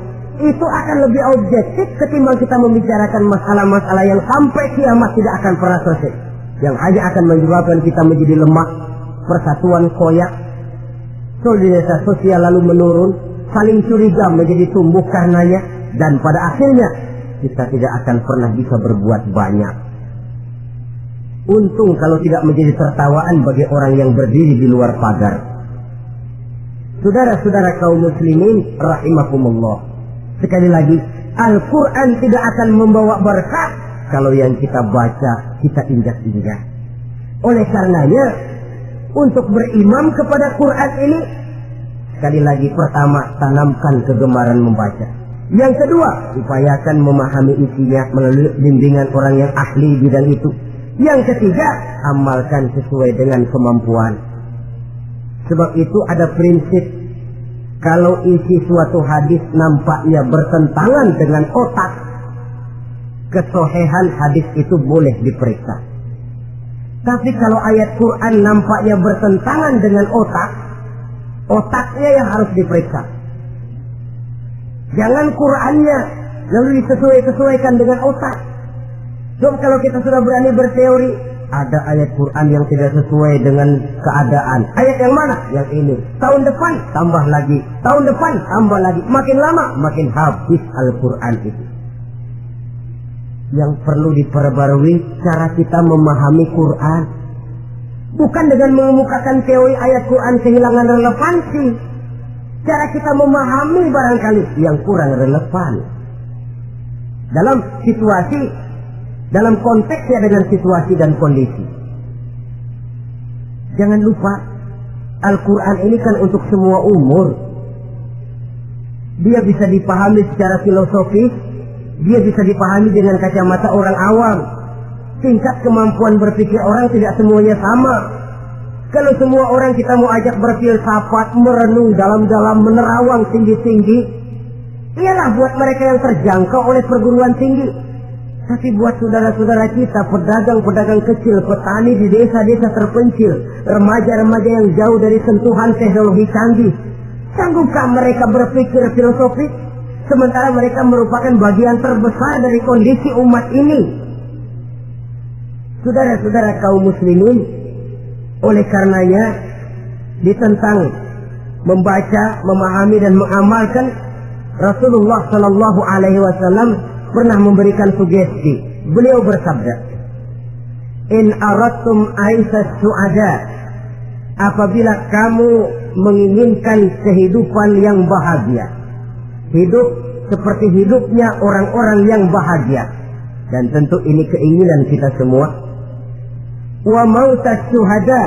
Itu akan lebih objektif ketimbang kita membicarakan masalah-masalah yang sampai kiamat tidak akan pernah selesai, yang hanya akan menyebabkan kita menjadi lemah, persatuan koyak, solidaritas sosial lalu menurun, saling curiga menjadi tumbuh karenanya, dan pada akhirnya kita tidak akan pernah bisa berbuat banyak. Untung kalau tidak menjadi tertawaan bagi orang yang berdiri di luar pagar. Saudara-saudara kaum muslimin rahimakumullah, sekali lagi, Al-Quran tidak akan membawa berkah kalau yang kita baca kita injak-injak. Oleh karenanya, untuk berimam kepada Quran ini, sekali lagi, pertama, tanamkan kegemaran membaca. Yang kedua, upayakan memahami isinya melalui bimbingan orang yang ahli bidang itu. Yang ketiga, amalkan sesuai dengan kemampuan. Sebab itu ada prinsip, kalau isi suatu hadis nampaknya bertentangan dengan otak, kesohihan hadis itu boleh diperiksa. Tapi kalau ayat Quran nampaknya bertentangan dengan otak, otaknya yang harus diperiksa. Jangan Qurannya lalu disesuaikan dengan otak. Sebab kalau kita sudah berani berteori, ada ayat Quran yang tidak sesuai dengan keadaan. Ayat yang mana? Yang ini. Tahun depan tambah lagi, tahun depan tambah lagi. Makin lama makin habis Al-Quran itu. Yang perlu diperbarui cara kita memahami Quran. Bukan dengan mengemukakan teori ayat Quran kehilangan relevansi. Cara kita memahami barangkali yang kurang relevan. Dalam situasi, dalam konteksnya dengan situasi dan kondisi. Jangan lupa, Al-Quran ini kan untuk semua umur. Dia bisa dipahami secara filosofis, dia bisa dipahami dengan kacamata orang awam. Tingkat kemampuan berpikir orang tidak semuanya sama. Kalau semua orang kita mau ajak berfilsafat, merenung dalam-dalam, menerawang tinggi-tinggi, ialah buat mereka yang terjangkau oleh perguruan tinggi. Tapi buat saudara-saudara kita, pedagang-pedagang kecil, petani di desa-desa terpencil, remaja-remaja yang jauh dari sentuhan teknologi canggih, sanggupkah mereka berpikir filosofis? Sementara mereka merupakan bagian terbesar dari kondisi umat ini. Saudara-saudara kaum muslimin, oleh karenanya, ditentang membaca, memahami dan mengamalkan, Rasulullah Shallallahu Alaihi Wasallam pernah memberikan sugesti. Beliau bersabda, "In aradtum aisas su'ada," apabila kamu menginginkan kehidupan yang bahagia, hidup seperti hidupnya orang-orang yang bahagia, dan tentu ini keinginan kita semua. Wa mautas syuhada,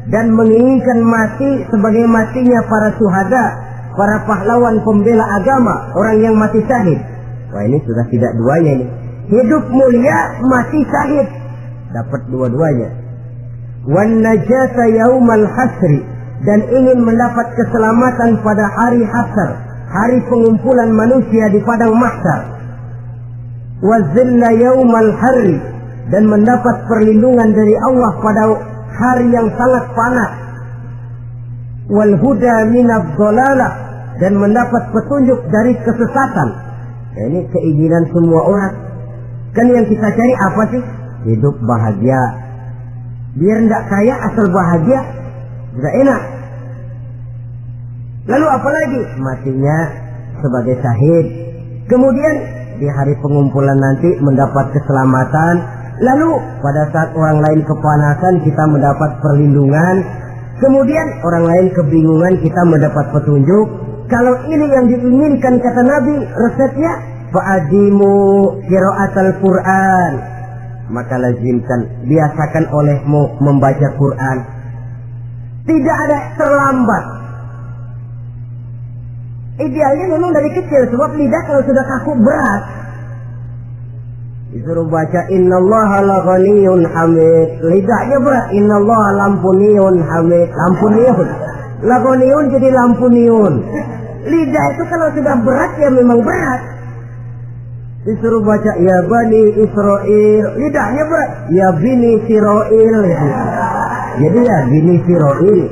dan menginginkan mati sebagai matinya para syuhada, para pahlawan pembela agama, orang yang mati syahid. Wah, ini sudah tidak duanya ini. Hidup mulia, mati syahid. Dapat dua-duanya. Wan najata yaumal hasri, dan ingin mendapat keselamatan pada hari hasar, hari pengumpulan manusia di padang mahsyar. Wa zilla yaumal harri, dan mendapat perlindungan dari Allah pada hari yang sangat panas. Wal huda minadh dhalalah, dan mendapat petunjuk dari kesesatan. Ini keinginan semua orang. Kan yang kita cari apa sih? Hidup bahagia. Biar tidak kaya asal bahagia, sudah enak. Lalu apa lagi? Matinya sebagai syahid. Kemudian di hari pengumpulan nanti mendapat keselamatan. Lalu pada saat orang lain kepanasan kita mendapat perlindungan. Kemudian orang lain kebingungan kita mendapat petunjuk. Kalau ini yang diinginkan kata Nabi, resepnya fa'adimu qiraatal Qur'an, maka lazimkan, biasakan olehmu membaca Quran. Tidak ada terlambat. Idealnya memang dari kecil, sebab lidah kalau sudah kaku berat. Disuruh baca innallaha laghaniyun hamid, lidahnya berat. Innallaha lampuniyun hamid, lampuniyun, laghaniyun jadi lampuniyun. Lidah itu kalau sudah berat ya memang berat. Disuruh baca ya bani Israel, lidahnya berat. Ya bini Siroil, jadi ya bini Siroil.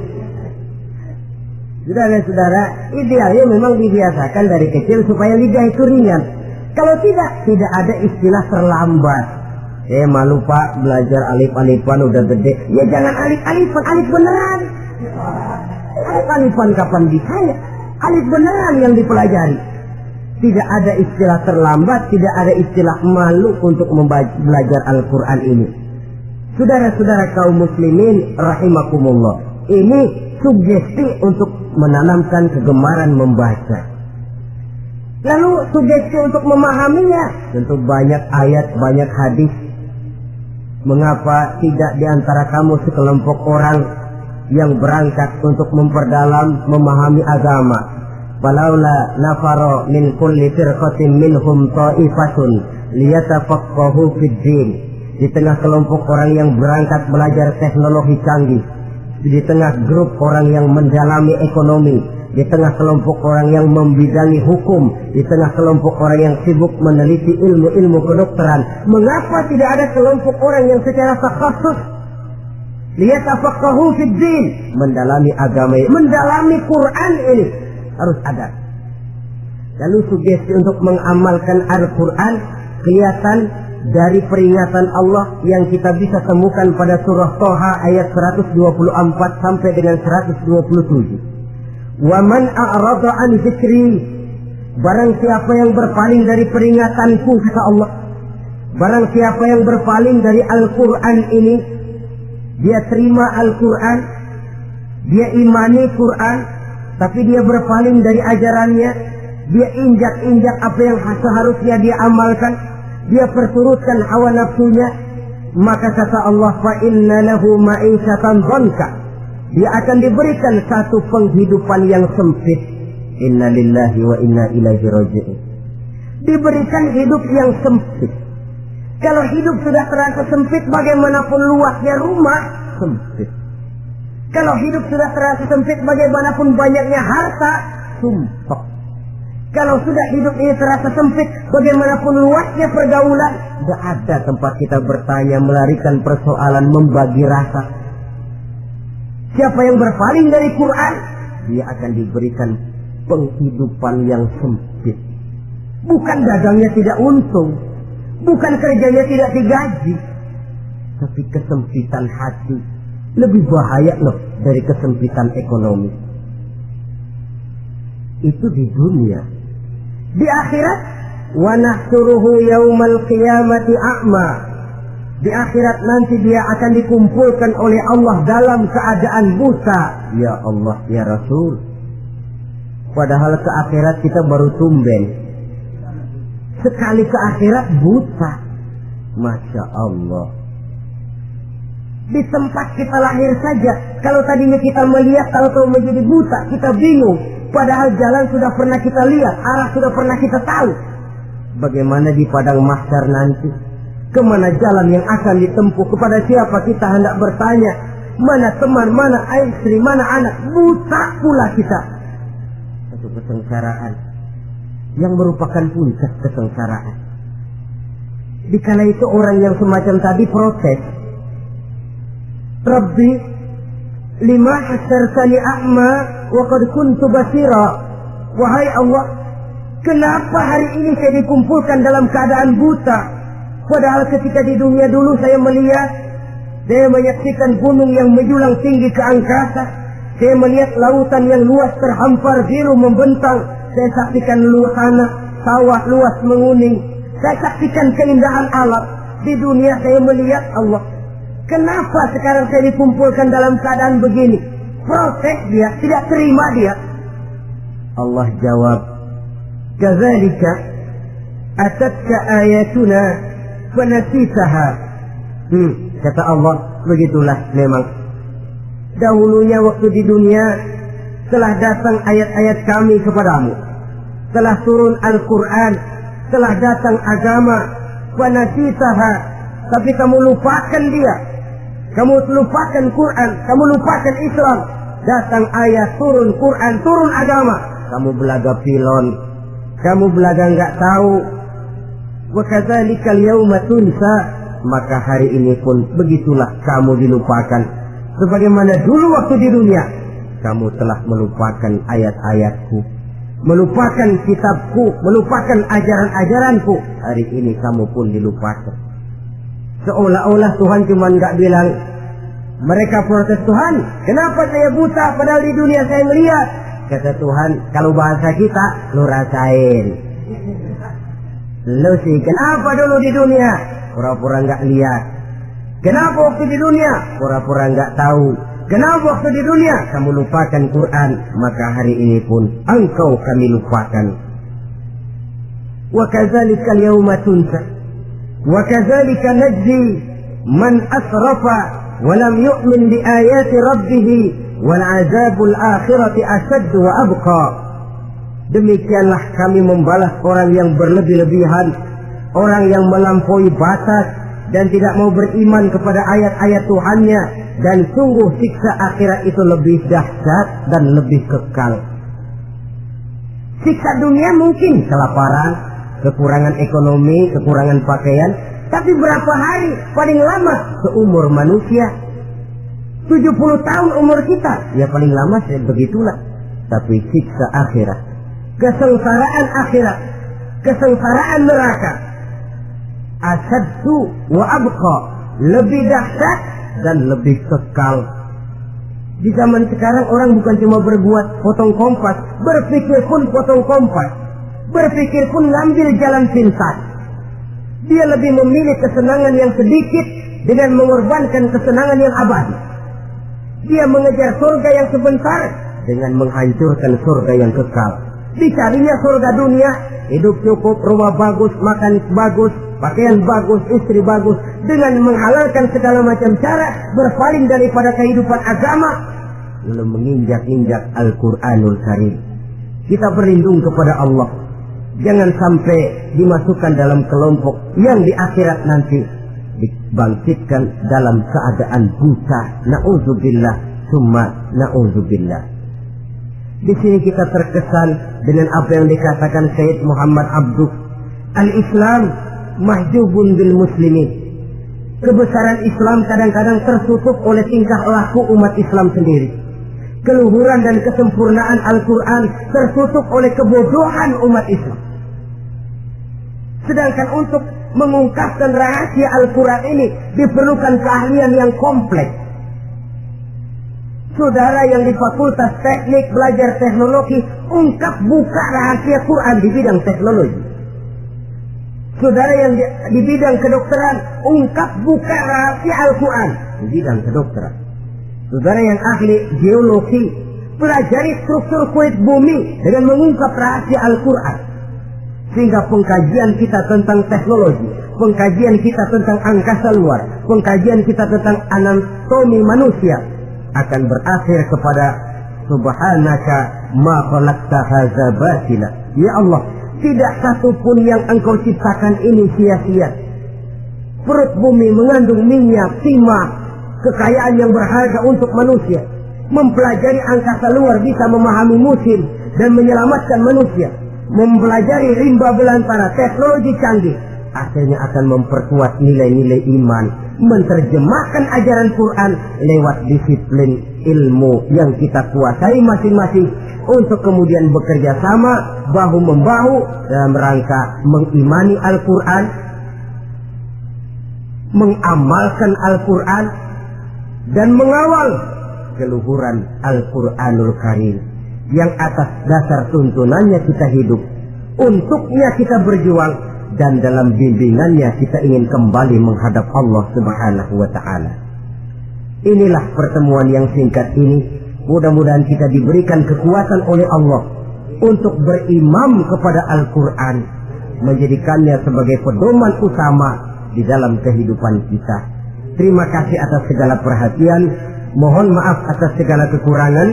Saudara-saudara, idealnya memang dibiasakan dari kecil supaya lidah itu ringan. Kalau tidak ada istilah terlambat. Malu pak, belajar alif-alifan udah gede. Ya jangan alif-alifan, alif beneran. Alif-alifan kapan bisa ya? Alif beneran yang dipelajari. Tidak ada istilah terlambat, tidak ada istilah malu untuk belajar Al-Quran ini. Saudara-saudara kaum muslimin rahimakumullah, ini sugesti untuk menanamkan kegemaran membaca. Lalu sugesti untuk memahaminya, tentu banyak ayat, banyak hadis. Mengapa tidak diantara kamu sekelompok orang yang berangkat untuk memperdalam, memahami agama? Falaula nafaro min kulli firqatin minhum ta'ifatun liyatafaqahu fid din. Di tengah kelompok orang yang berangkat belajar teknologi canggih, di tengah grup orang yang mendalami ekonomi, di tengah kelompok orang yang membidangi hukum, di tengah kelompok orang yang sibuk meneliti ilmu-ilmu kedokteran, mengapa tidak ada kelompok orang yang secara takhasus liyatafaqahu fid din, mendalami agama, mendalami Quran ini? Harus ada. Lalu sugesti untuk mengamalkan Al-Quran kelihatan dari peringatan Allah yang kita bisa temukan pada surah Toha ayat 124 sampai dengan 127. Wa man a'rada an zikri, barang siapa yang berpaling dari peringatanku, kata Allah, barang siapa yang berpaling dari Al-Quran ini, dia terima Al-Quran, dia imani Quran, tapi dia berpaling dari ajarannya, dia injak-injak apa yang seharusnya dia amalkan, dia perturutkan hawa nafsunya, maka kata Allah, fa inna lahu ma'isyatan dhanka, dia akan diberikan satu penghidupan yang sempit. Inna lillahi wa inna ilaihi raji'un. Diberikan hidup yang sempit. Kalau hidup sudah terasa sempit, bagaimanapun luasnya rumah, sempit. Kalau hidup sudah terasa sempit, bagaimanapun banyaknya harta, sumpah. Kalau sudah hidup ini terasa sempit, bagaimanapun luasnya pergaulan, tidak ada tempat kita bertanya, melarikan persoalan, membagi rasa. Siapa yang berpaling dari Quran, dia akan diberikan penghidupan yang sempit. Bukan dagangnya tidak untung, bukan kerjanya tidak digaji, tapi kesempitan hati. Lebih bahaya loh dari kesempitan ekonomi. Itu di dunia. Di akhirat, wa nahsuruhu yaumal qiyamati a'ma. Di akhirat nanti dia akan dikumpulkan oleh Allah dalam keadaan buta. Ya Allah, ya Rasul. Padahal ke akhirat kita baru tumben. Sekali ke akhirat buta. Masya Allah. Di tempat kita lahir saja, kalau tadinya kita melihat, tahu-tahu menjadi buta, kita bingung. Padahal jalan sudah pernah kita lihat, arah sudah pernah kita tahu. Bagaimana di padang mahsyar nanti? Kemana jalan yang akan ditempuh? Kepada siapa kita hendak bertanya? Mana teman, mana istri, mana anak? Buta pula kita. Satu kesengsaraan yang merupakan puncak kesengsaraan. Dikala itu orang yang semacam tadi protes. Rabbi, lima hasyartani a'ma wa qad kuntu basira. Wahai Allah, kenapa hari ini saya dikumpulkan dalam keadaan buta? Padahal ketika di dunia dulu saya melihat, saya menyaksikan gunung yang menjulang tinggi ke angkasa, saya melihat lautan yang luas terhampar biru membentang, saya saksikan tanah sawah luas menguning, saya saksikan keindahan alam. Di dunia saya melihat Allah. Kenapa sekarang saya dikumpulkan dalam keadaan begini? Protes dia, tidak terima dia. Allah jawab, kadzalika atatka ayatuna fanasitaha. Kata Allah, begitulah memang. Dahulunya waktu di dunia telah datang ayat-ayat kami kepadamu, telah turun Al-Quran, telah datang agama, fanasitaha, tapi kamu lupakan dia, kamu lupakan Quran, kamu lupakan Islam. Datang ayat, turun Quran, turun agama, kamu belaga pilon, kamu belaga nggak tahu. Wa kadzalikal yauma tunsa, maka hari ini pun begitulah kamu dilupakan. Sebagaimana dulu waktu di dunia kamu telah melupakan ayat-ayatku, melupakan kitabku, melupakan ajaran-ajaranku. Hari ini kamu pun dilupakan. Seolah-olah Tuhan cuma nggak bilang, mereka protes, Tuhan, kenapa saya buta padahal di dunia saya melihat? Kata Tuhan, kalau bahasa kita, lu rasain. Lu sih, kenapa dulu di dunia? Pura-pura nggak lihat. Kenapa waktu di dunia? Pura-pura nggak tahu. Kenapa waktu di dunia kamu lupakan Quran? Maka hari ini pun engkau kami lupakan. Wa kadzalikal yauma tunsa. Wa kadzalika najzi man asrafa wa lam yu'min bi ayati rabbih wal 'adzabul akhirati ashaddu wa abqa. Demikianlah kami membalas orang yang berlebih-lebihan, orang yang melampaui batas dan tidak mau beriman kepada ayat-ayat Tuhannya, dan sungguh siksa akhirat itu lebih dahsyat dan lebih kekal. Siksa dunia mungkin kelaparan, kekurangan ekonomi, kekurangan pakaian, tapi berapa hari paling lama seumur manusia? 70 tahun umur kita, ya paling lama begitulah. Tapi siksa akhirat, kesengsaraan akhirat, kesengsaraan neraka, asyaddu wa abqa, lebih dahsyat dan lebih kekal. Di zaman sekarang orang bukan cuma berbuat potong kompas, berpikir pun potong kompas, berpikir pun ngambil jalan pintas. Dia lebih memilih kesenangan yang sedikit dengan mengorbankan kesenangan yang abadi. Dia mengejar surga yang sebentar dengan menghancurkan surga yang kekal. Dicarinya surga dunia, hidup cukup, rumah bagus, makan bagus, pakaian bagus, istri bagus, dengan menghalalkan segala macam cara, berpaling daripada kehidupan agama, belum menginjak-injak Al-Quranul Karim. Kita berlindung kepada Allah, jangan sampai dimasukkan dalam kelompok yang di akhirat nanti dibangkitkan dalam keadaan buta. Na'udzubillah, summa na'udzubillah. Di sini kita terkesan dengan apa yang dikatakan Sayyid Muhammad Abduh, al-Islam mahjubun bil muslimin. Kebesaran Islam kadang-kadang tertutup oleh tingkah laku umat Islam sendiri. Keluhuran dan kesempurnaan Al-Quran tertutup oleh kebodohan umat Islam. Sedangkan untuk mengungkapkan rahasia Al-Quran ini diperlukan keahlian yang kompleks. Saudara yang di Fakultas Teknik belajar teknologi, ungkap buka rahasia Quran di bidang teknologi. Saudara yang di bidang kedokteran, ungkap buka rahasia Al-Quran di bidang kedokteran. Saudara yang ahli geologi, pelajari struktur kulit bumi dengan mengungkap rahasia Al-Quran. Sehingga pengkajian kita tentang teknologi, pengkajian kita tentang angkasa luar, pengkajian kita tentang anatomi manusia akan berakhir kepada subhanaka ma khalaqta hadza batila. Ya Allah, tidak satu pun yang engkau ciptakan ini sia-sia. Perut bumi mengandung minyak, timah, kekayaan yang berharga untuk manusia. Mempelajari angkasa luar bisa memahami musim dan menyelamatkan manusia. Mempelajari rimba belantara, teknologi canggih, akhirnya akan memperkuat nilai-nilai iman, menerjemahkan ajaran Quran lewat disiplin ilmu yang kita kuasai masing-masing, untuk kemudian bekerja sama bahu-membahu dalam rangka mengimani Al-Quran, mengamalkan Al-Quran, dan mengawal keluhuran Al-Quranul Karim yang atas dasar tuntunannya kita hidup, untuknya kita berjuang, dan dalam bimbingannya kita ingin kembali menghadap Allah Subhanahu wa ta'ala. Inilah pertemuan yang singkat ini. Mudah-mudahan kita diberikan kekuatan oleh Allah untuk berimam kepada Al-Quran, menjadikannya sebagai pedoman utama di dalam kehidupan kita. Terima kasih atas segala perhatian. Mohon maaf atas segala kekurangan.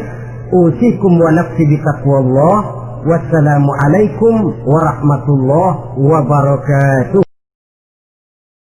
Usikum wa nafsi bitaqwallah. Wassalamualaikum warahmatullahi wabarakatuh.